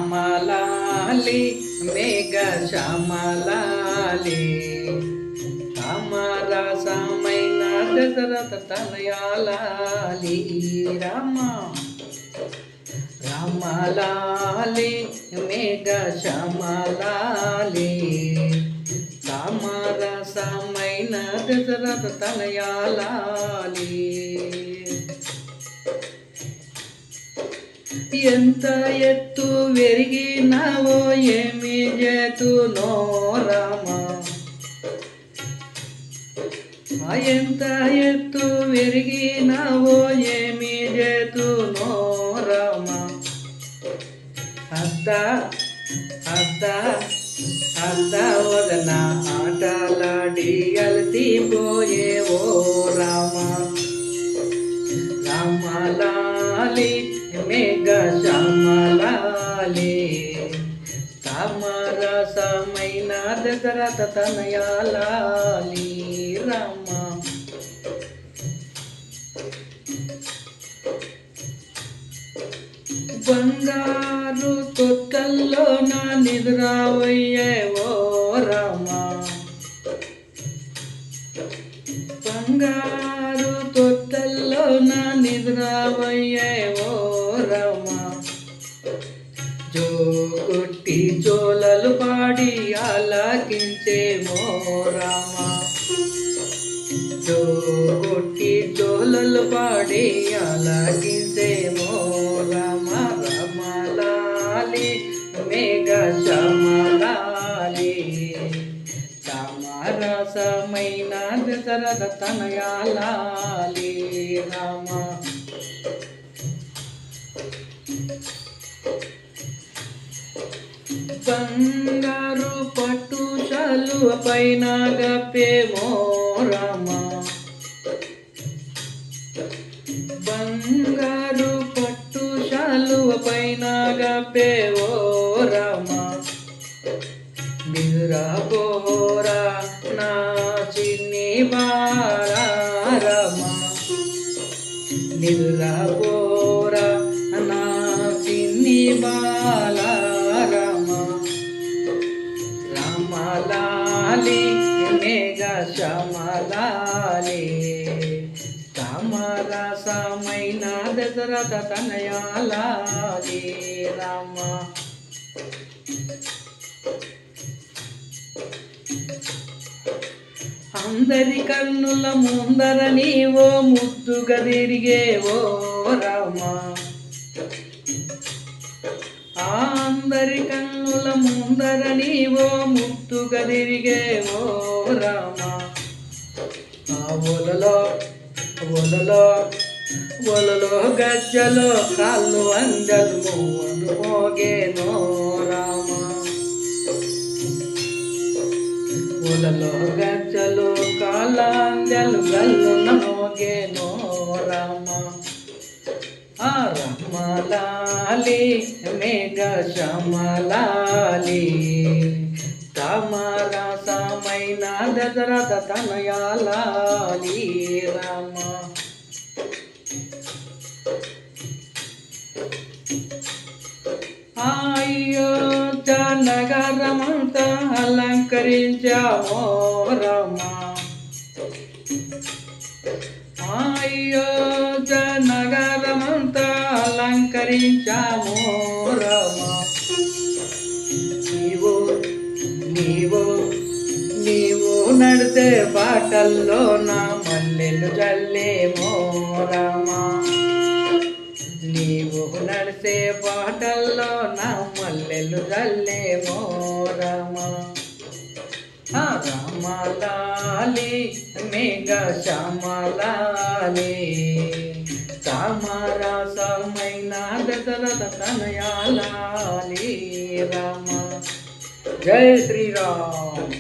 రామలాలి మేఘ శ్యామలాలి రామరసమైన దశరథ తనయాలి రామ రామలాలి మేఘ శ్యామలాలి రామరసమైన దశరథ తనయాలి ఎంత ఎత్తు వెరిగినావో ఏమి చేతునో రామ ఎంత ఎత్తు వెరిగినావో ఏమి చేతునో రామ అద్ద అద్ద అద్ద వదన ఆటలాడి అలసిపోయే ఓ రామ రామలాలి మేఘ శ్యామలాలి సమరసమైన దశరథ తనయాలి రామ బంగారు తొట్టల్లో నా నిద్రావయ్యే ఓ రామ బంగారు తొట్టల్లో నా నిద్రావయ్యే ఓ రామ జో కొట్టి జోలలు పాడి ఆలకించే మో రామ జో కొట్టి జోలలు పాడి ఆలకించే మో రామ రామలాలి మేఘ శ్యామలాలి రామరసమైన దశరథ తనయాలి రామ బంగారు పట్టు చాలు పైన గప్పేమో రామ బంగారు పట్టు చాలు పైన గప్పేవో రామ నిద్రపోరా నా చిన్ని బారా రామ నిద్రపోరా నా చిన్ని బాలా రామ రామలాలి మేఘ శ్యామలాలి రామరసమైన దశరథ తనయాలి రామ అందరి కన్నుల ముందర నీవో ముద్దుగా తిరిగేవో రామ అందరి కన్నుల ముందర నీవో ముద్దుగా తిరిగేవో రామ ఒలలో ఒలలో ఒలలో గజ్జలో కాళ్ళు అంజలు మోను మోగేనో రామ ఒలలో గజ్జలో కాళ్ళంజలు గల్లున మోగేనో రామ రామలాలి మేఘ శ్యామలాలి రామరసమైన దశరథ తనయాలి రామ అయోధ్య నగరమంతా అలంకరించామో రామ అయోధ్య నగరమంతా అలంకరించామో రామ నీవు నీవు నీవు నడితే బాటల్లో నా మల్లెలు జల్లేమో రామ నీవు నడిసే బాటల్లో నా మల్లెలు జల్లేమో రామ రామలాలి మేఘ శ్యామలాలి రామరసమైన దశరథ తనయాలి రామ జై శ్రీరామ్.